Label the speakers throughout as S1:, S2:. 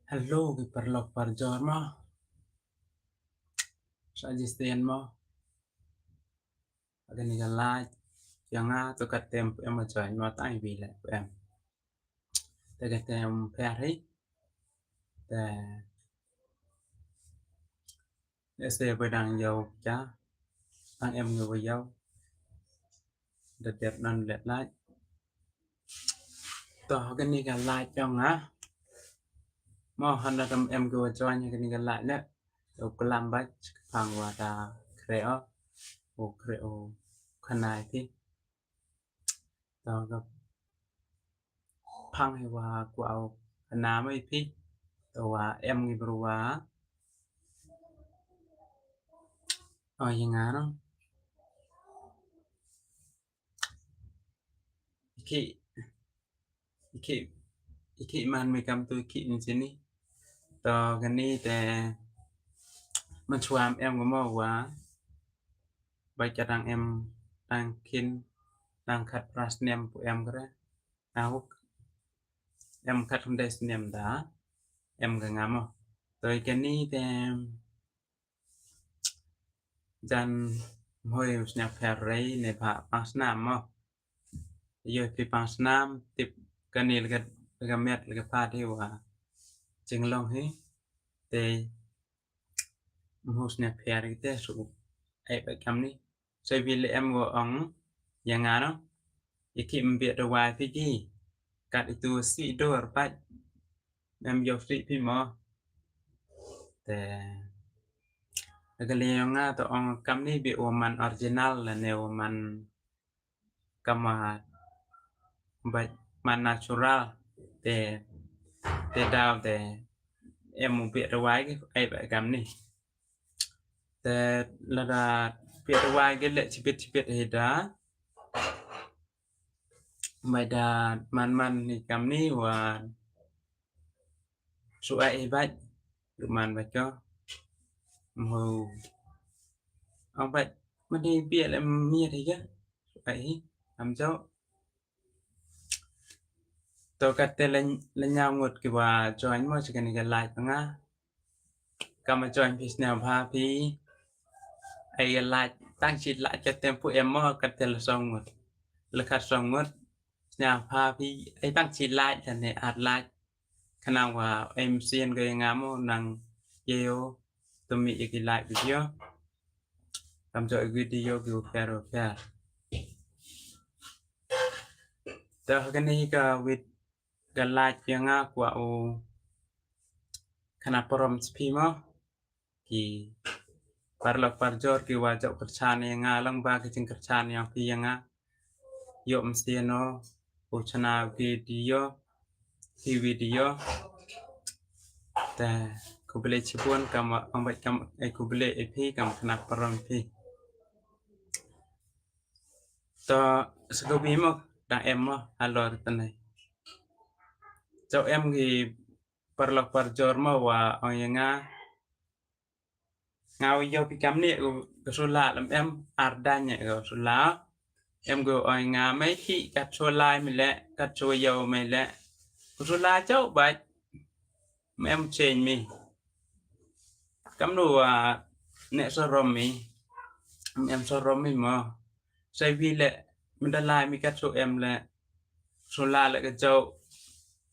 S1: Hello, perlok parjor mo. Suggestion mo. Agan ni like. Yang tu katem em mà join mo tai vì lại của em. Te katem peri. Te este bedang dầu cha. Ang em người dầu. Đẹp đẹp nan đẹp like. To agan ni like yang mo handa tam em người join agan ni like le. Đâu có làm bách phang wa ta creo. O creo khanai thi. To gặp phang hay wa quao na mai thi. To em người bro yang ano iki iki iki man may kam tu iki ni sini to gani te man chuam em có mo wa baca tang em tang kin tang khat pras nem của em kare tao em khat không des nem da em ga ngamo to gani te jan hoi snap ferrei ne pa pas nam mo yo pi pas nam tip gani laga met laga pa di wa ching long hi te hos snap ferrei te su ai ba kam ni sai vi le em go ong yang ano ikim biat rawai pigi kat itu si dor pat em yo si pi mo te agalianga to ong kam ni bi oman original la ne oman kama ba man natural te te daw te em biat rawai cái ai ba kam ni te la da biat rawai cái le chipit heda mai da man ni kam ni wa su ai bạch man bạch cho màu ông bạch mà đi bịa lại mía thì chứ vậy làm cháu tôi cắt tên lên nhau một cái bà cho anh mà chỉ cần cái lại thôi á cầm mà cho anh phía nào pha phía ai cái lại tăng chỉ lại cho tên phụ em mà cắt tên là xong một là cắt xong một nào pha phía ai tăng chỉ lại thì này ạt lại khả năngว่าem xiên cái ngắm năng yêu tôi mỹ cái lại video làm cho video kiểu fair Dah gani ka with galat yang aku au kana porom spimo ki parlo parjor ki wajak kerchan yang lang ba ki jing kerchan yang pi yang yo mstiano uchana video ta ku bele chipun kam ambat kam ku bele epi kam kana porom pi to segobi mo da em mo alor tanai cho em thì parlo parjor mo wa ang yang ngau yo pi kam ni ko sula lam em ardanya ko sula em go oi nga mấy khi cắt solai mi le cắt so yo mi le ko sula chau ba em chen mi kam nu ne so rom mi em so rom mi mo sai vi le mi da lai mi cắt so em le sula le ka chau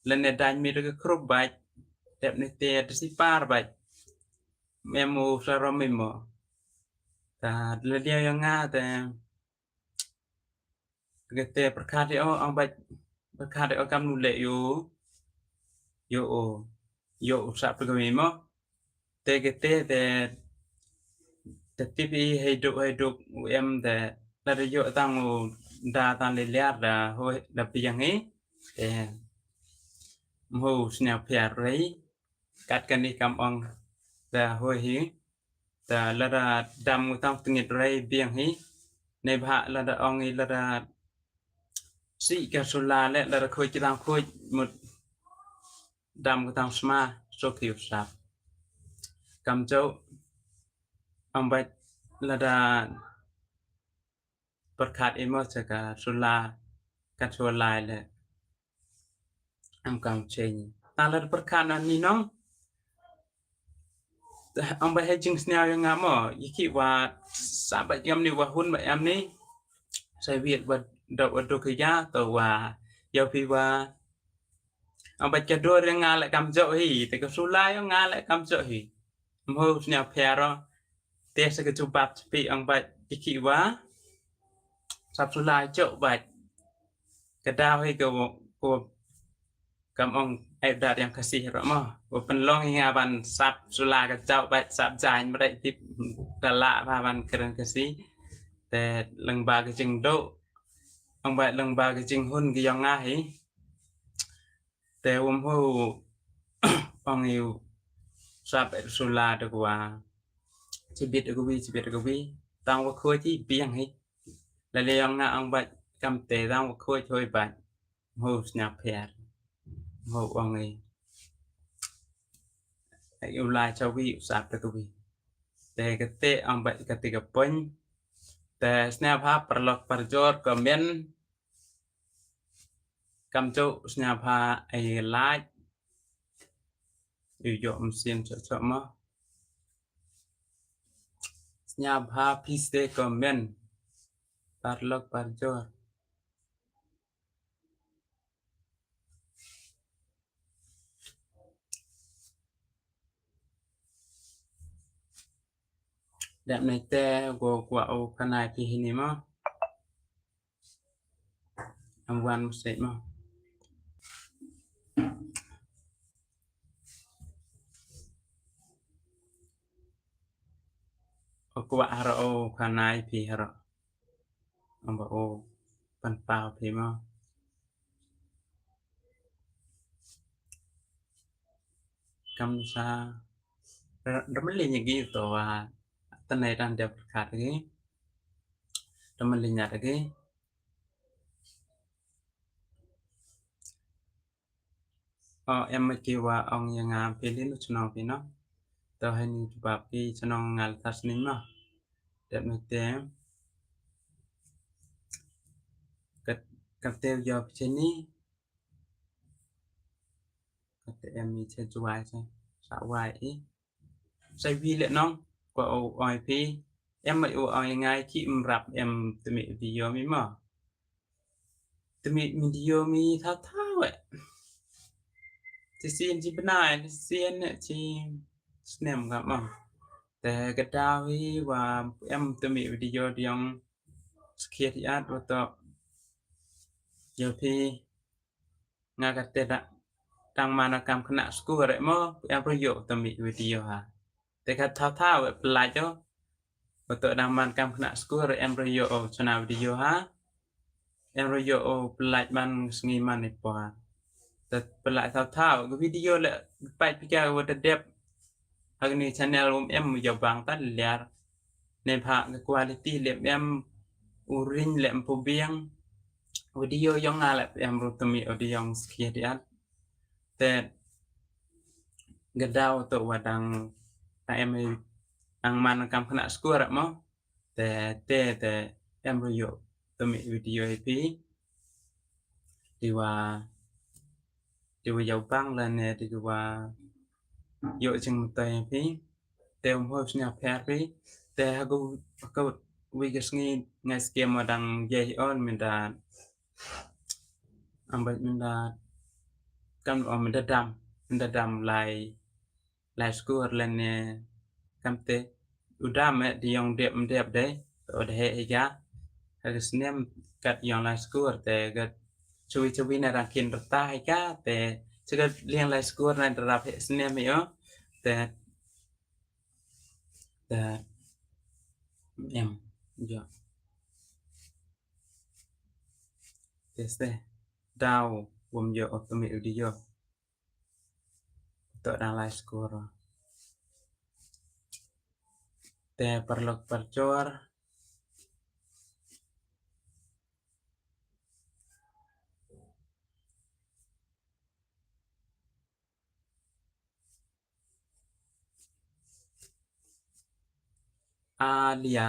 S1: le ne dan mi cái khrup ba đẹp ne te si par ba em so rom mi mo ta le dia yang nga te cái perkat dia ông bạch perkat dia kam nu le yo sa pegawai mo te tipi hidup em te dari yo tang da tan le liar da ho da piang ấy te mo snap piar rei kat kan ni kam ong da ho hi ta la da dam tang tingit rei biang hi ne bha la da ong i la da si ka sula le la da khoi chang khoi một đam tang sma so kiu sap kam châu ông bạch là da perkat emo chaka sula kat sula le am kam chen ta la perkat na ni nong ông bay hay chừng nào yang ngắm ở ý kị và xã bệnh em này và hôn bệnh em này sai việc và đậu khi giá tàu và giao phi và ông bay chặt đôi yang ngã lại cầm dội hỉ thì có số lai ông ngã lại cầm dội hỉ mơ nhà pero te sẽ cái chụp bát bị ông bay ý kị và sắp số lai chậu bạch cái đau hay cái cầm ông ai đạt yang kasih rama penlong hingga ban sap sula ke chau bai sap jain bai tip dala ba ban keren kasih te leng ba ke jing do ông bai leng ba ke jing hun ke yang ngai te ho ông yêu sap sula được qua chỉ biết được vi tao có khơi chỉ biang hết là le yang na ông bai cầm te tao có khơi thôi bai ho snap here ho ông ấy yêu lai cho vi sap được vi te kete ang baik ketika poin te snap ha perlok perjor komen kam chu snap ha ai like yu yo mesin cho ma snap ha piste komen perlok perjor đẹp này te của ô kanai pi hini ma am wan musik ma o kwa haro o kanai pi haro am ba o pan pao pi ma kam sa ramli nyagi to wa tanai dan dia berkat lagi ramli nyat lagi em mới kêu ông yang ngam pilih lu chunong pino tao hay ni bab ki chunong ngal tas nim no đẹp mới tem cắt teo giờ trên ní cắt em mi chơi chuai chơi xạo hoài ý sai vi lệ nong qua oi pi em mới oi ngay khi rap em tụi mi video mi mà tụi mi video mi thao thao vậy thì xin chỉ bên này xin chỉ snem gặp màแต่cái đau hi và em tụi mi video yang sekian ya atau giờ thì nga cái tên đã đang mà nó cầm khăn school rồi mà em rồi dụ tụi mi video haแต่cái thao thao vậy lại cho và tụi đang mà cầm khăn school rồi em rồi dụ cho nào video ha em rồi dụ lại ban nghi mà này quaแต่lại thao thao cái video lại phải pikirว่าđẹp hari ni channel em giờ bang tắt liar nên phá cái quality lem em urin lem po biang video yang ngala em rutami audio yang sekian dia te gadau to wadang ta em ang man kam khana score mo te em yo tumi video ip diwa bang là nè diwa yo chừng tay pi te ho snap pi te go we just need ngay skem wadang ye on minda ambat minda kan minda dam lai score lên nè cam te udah mẹ đi yang đẹp đấy ở đây ya harus nem kat yang lai score te gat chui na rakin rata hay ka te juga liang lai score na darap he snem yo te em yo te đau gồm yo automate đi yo to đang lai score te perlok percor Alia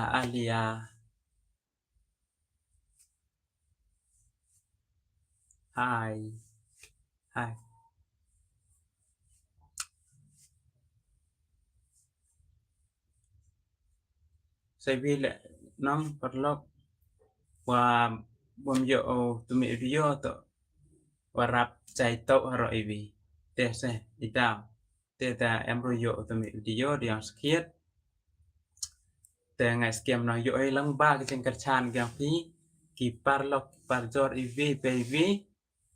S1: hai hai sai vi le nong perlok wa bom yo tumi video to warap chai to haro ivi te se itao te ta em ro yo tumi video yang skiet te ngai skem no yo ai lang ba ke cheng kerchan gyang pi ki parlok parjor ivi pe ivi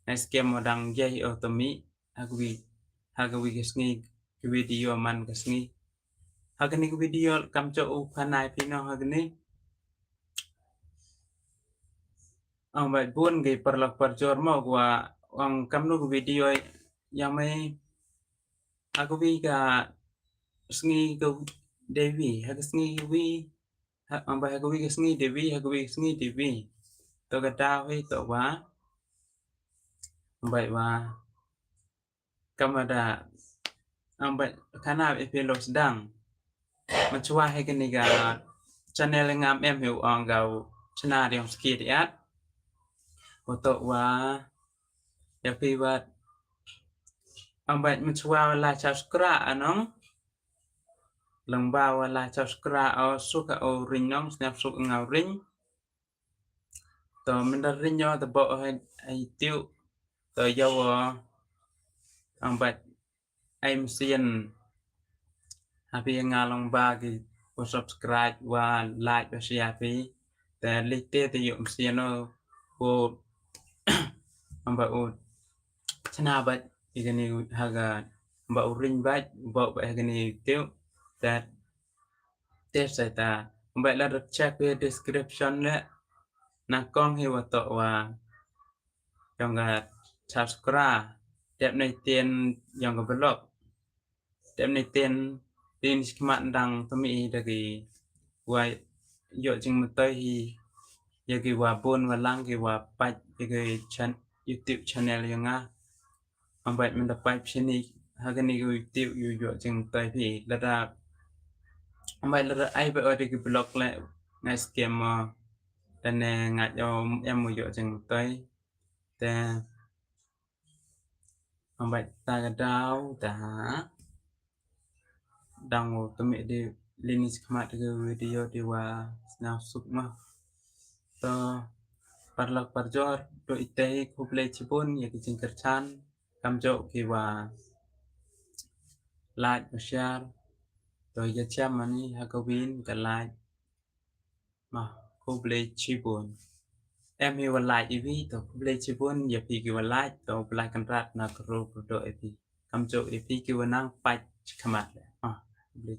S1: ngai skem modang jai tumi hagwi kesngi video man kesngi hagni video kam cho u phanai pi no hagni ang bai bun ge perlok parjor mo gua ang kam nu video yang mai aku ga sngi go devi hag sngi wi ang bai aku ga sngi devi hag wi sngi devi to ga da wi to wa ang bai wa kamada ang bai kana epilo sedang mencuah hai kini ga channel ngam em hiu ang gau chana diong skit at oto wa ya pi wa ang bai mencuah la subscribe anong lang ba wala subscribe o suka o ring nong snap suk ngau ring to min da ring yo to bo ai tiu to yo ang bai aim sien happy ngalong ba ki ko subscribe wa like wa share pi te lite te yum sien no ko amba u chana ba igani haga amba u ring ba bo ba igani tiu that test ta amba la check the description le na kong hi wa to wa yang ga subscribe đẹp này tiền yang ga blog đẹp này tiền tin skmat dang tumi dagi wa yo jing mutai hi yagi wa bon wa lang gi wa pat yagi YouTube channel yang a ambat min da pat sini hagani gi YouTube yo jing mutai hi lada ambat lada ai ba dagi blog le ngai scam dan ngat yo em yo jing mutai te ambat ta ga dau ta dang tumi di linis khmat ke video di wa snap suk ma to parlak parjor do ite kuble chipun ya ki kerchan kamjo ki wa like share to ya cham mani hakawin ka like ma kuble chipun em hi wa like ivi to kuble chipun ya pi ki wa like to like kan rat na kro do ivi kamjo ivi ki wa nang pat khmat kuble